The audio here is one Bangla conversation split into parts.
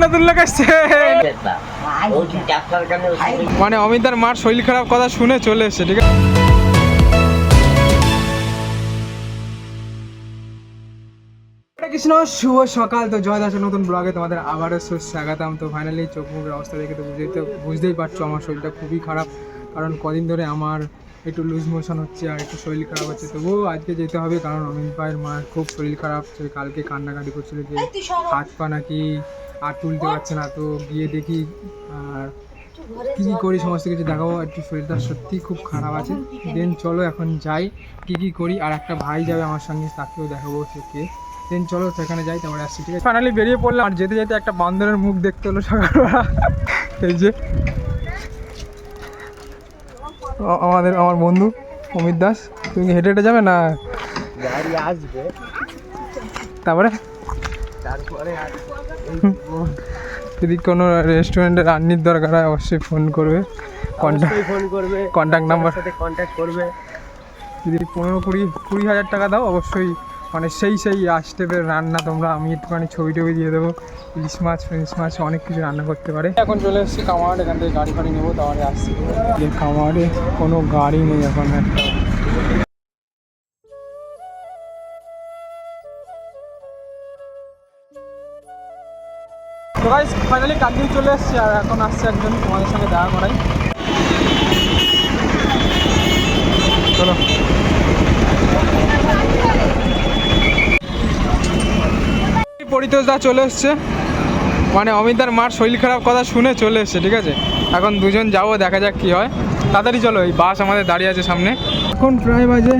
নতুন লোক আসছে মানে অমিতার মার শরীর খারাপ কথা শুনে চলে এসছে, ঠিক আছে। কৃষ্ণ, শুভ সকাল। তো জয় দাসের নতুন ব্লগে তোমাদের আবারও সুস্বাগতম। তো ফাইনালি চোখ মুখের অবস্থা দেখে তো বুঝতেই পারছো আমার শরীরটা খুবই খারাপ, কারণ কদিন ধরে আমার একটু লুজ মোশন হচ্ছে আর একটু শরীর খারাপ হচ্ছে। তবুও আজকে যেতে হবে, কারণ অমিত ভাইয়ের মার খুব শরীর খারাপ। কালকে কান্নাকাটি করছিল যে হাত পা নাকি আর তুলতে পারছে না। তো গিয়ে দেখি আর কী কী করি সমস্ত কিছু দেখাবো। একটু শরীরটা সত্যি খুব খারাপ আছে। দেন চলো এখন যাই, কী কী করি। আর একটা ভাই যাবে আমার সঙ্গে, তাকেও দেখাবো সে কে। দেন চলো সেখানে যাই, তারপরে আসছি, ঠিক আছে। ফাইনালি বেরিয়ে পড়লাম। আর যেতে যেতে একটা বান্দরের মুখ দেখতে হলো সকালবেলা। এই যে আমার বন্ধু অমিত দাস। তুমি হেঁটে হেঁটে যাবে না? গাড়ি আসবে, তারপরে যদি কোনো রেস্টুরেন্টে রান্নির দরকার হয় অবশ্যই ফোন করবে, কন্ট্যাক্ট নাম্বার সাথে কন্ট্যাক্ট করবে। যদি 15-20 হাজার টাকা দাও অবশ্যই, মানে সেই স্টেপের রান্না তোমরা, আমি একটুখানি ছবি টবি দিয়ে দেবো। ইলিশ মাছ, ফিলিশ মাছ, অনেক কিছু রান্না করতে পারে। এখন চলে এসেছি কামার, এখান থেকে গাড়ি ফাড়ি নেবো, তাহলে আসছি। কামারে কোনো গাড়ি নেই এখন একটা। তো গাইস ফাইনালি কালকেই চলে এসেছি, আর এখন আসছে একজন তোমাদের সঙ্গে দেখা করাই। চলো পরিতোষ দা চলে এসছে, মানে অমিতার মার শরীর খারাপ কথা শুনে চলে এসছে, ঠিক আছে। এখন দুজন যাবো, দেখা যাক কী হয়। তাড়াতাড়ি চলো, এই বাস আমাদের দাঁড়িয়ে আছে সামনে। এখন প্রায় বাজে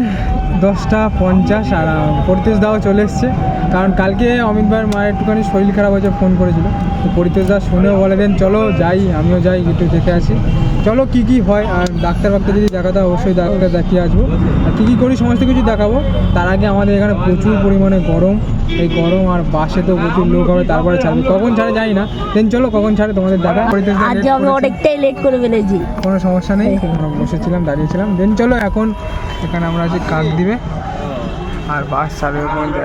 10:50 আর পরিতোষ দাও চলে এসছে, কারণ কালকে অমিত ভাইয়ের মায়ের একটুখানি শরীর খারাপ হয়েছে, ফোন করেছিল। তো পরিতোষ দা শুনেও বলে দেন চলো যাই, আমিও যাই, একটু দেখে আসি। চলো কী কী হয়, আর ডাক্তার যদি দেখাতে হয় অবশ্যই ডাক্তার দেখিয়ে আসবো। আর কী কী করি সমস্ত কিছু দেখাবো। তার আগে আমাদের এখানে প্রচুর পরিমাণে গরম, এই গরম আর বাসে তো প্রচুর লোক হবে, তারপরে ছাড়বে, কখন ছাড়ে জানি না। দেন চলো কখন ছাড়ে তোমাদের দেখা। অনেকটাই লেট করে ফেলেছি, কোনো সমস্যা নেই, আমরা বসেছিলাম, দাঁড়িয়েছিলাম। দেন চলো এখন এখানে আমরা আছি কাক দিবে, আর বাস ছাড়বে পর্যন্ত।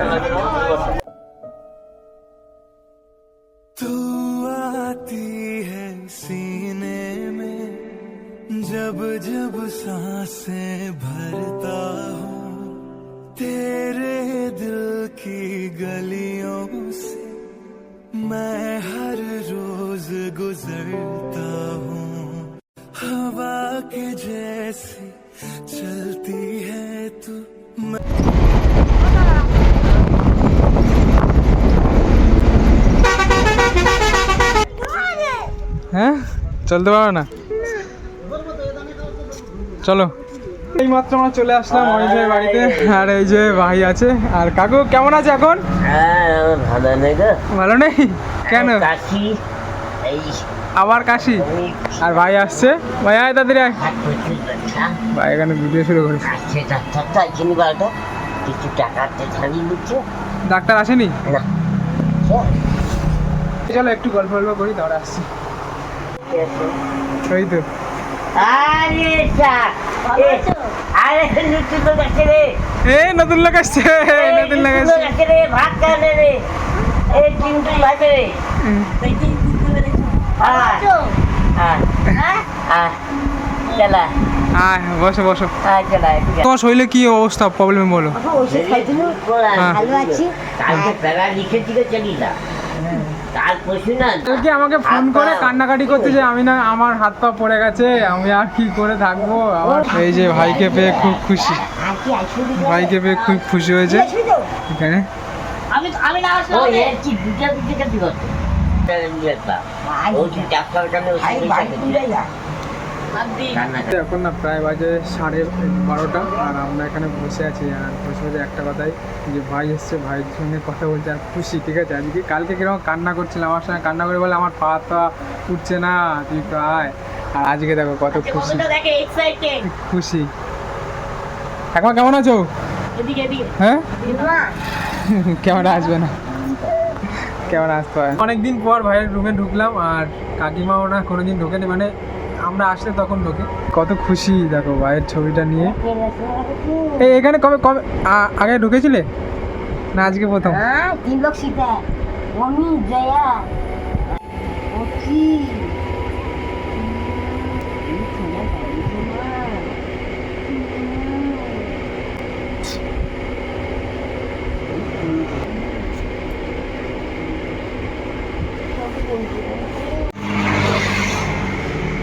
तू आती है सीने में, जब जब सांसें भरता हूँ, तेरे दिल की गलियों से मैं हर रोज गुजरता हूँ। हवा के जैसी चलती है तू, হ্যাঁ চলতে পারো না? চলো এই মাত্র আমরা চলে আসলাম অমিত ভাইয়ের বাড়িতে, আর এই যে ভাই আছে। আর কাকু কেমন আছে এখন? ভালো নেই কেন? আবার কাশি? আর ভাই আসছে, ভাই আয় তাদের ভাই এখানে ভিডিও শুরু করেছে। ডাক্তার আসেনি? চলো একটু গল্প করি, তারপরে আসছি। ওই তো নতুন লোক আসছে, নতুন লোক বসো বসো। তোমার শরীরে কি অবস্থা, প্রবলেম বলো? কালকে আমাকে ফোন করে কান্নাকাটি করতে যে আমি না, আমার হাত পা পড়ে গেছে, আমি আর কি করে থাকবো। এই যে ভাইকে পেয়ে খুব খুশি, ভাইকে পেয়ে খুব খুশি হয়েছে এখানে। এখন না প্রায় বাজে 12:30, আর আমরা এখানে বসে আছি। আর বসে একটা কথাই যে ভাই এসছে, ভাইয়ের সঙ্গে কথা বলছে আর খুশি, ঠিক আছে। আজকে কালকে কিরকম কান্না করছিলাম, আমার সঙ্গে কান্না করে বলে আমার পা উঠছে না, তুই তো আয়। আর আজকে দেখো কত খুশি খুশি। এখন কেমন আছো? হ্যাঁ ক্যামেরা আসবে না, ক্যামেরা আসতে হয়। অনেকদিন পর ভাইয়ের রুমে ঢুকলাম, আর কাকিমা ওরা কোনোদিন ঢোকেনি, মানে আমরা আসলে তখন ঢোকে। কত খুশি দেখো ভাইয়ের ছবিটা নিয়ে। এই এখানে কবে কবে আগে ঢুকেছিলে না আজকে প্রথম? আমি জয়া ওকি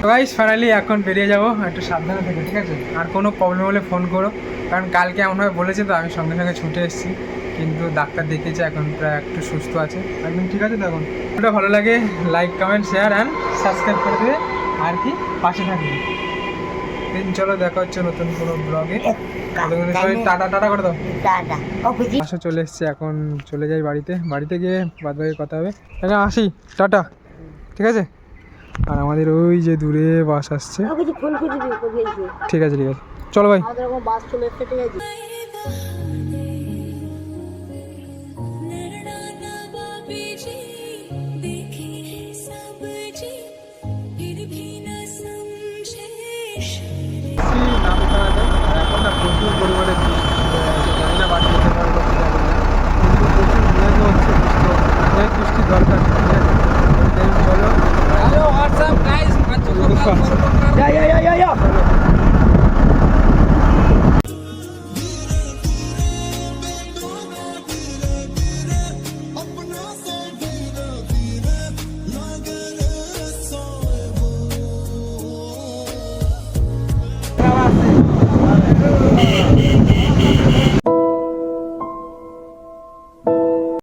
গাইস ফাইনালি এখন বেরিয়ে যাবো, একটু সাবধানে থেকে, ঠিক আছে? আর কোনো প্রবলেম হলে ফোন করো, কারণ কালকে এমনভাবে বলেছে তো আমি সঙ্গে সঙ্গে ছুটে এসেছি, কিন্তু ডাক্তার দেখিয়েছে, এখন প্রায় একটু সুস্থ আছে, একদম ঠিক আছে। তো এখন ওটা ভালো লাগে like comment share and subscribe করে দেবে, আর কি পাশে থাকবে। চলো দেখা হচ্ছে নতুন কোনো ব্লগে। সবাই টাটা টাটা করে দাও। দাদা অফিসে বাসা চলে এসছে, এখন চলে যাই বাড়িতে, বাড়িতে গিয়ে বাদ বাকি কথা হবে। এখন আসি, টাটা, ঠিক আছে? আর আমাদের ওই যে দূরে বাস আসছে, কিছু ফোন করে দিবি কবে এসে ঠিক আছে ঠিক আছে, চলো ভাই। আমাদের এখন বাস চলে এসেছে, ঠিক আছে? এখন না প্রচুর পরিমাণে জানি না বাড়ি যেতে পারবো কি জানি না, কিন্তু প্রচুর মেঘও হচ্ছে, অনেক বৃষ্টির দরকার, ঠিক আছে? চলো, Hello, what's up, guys? চলো।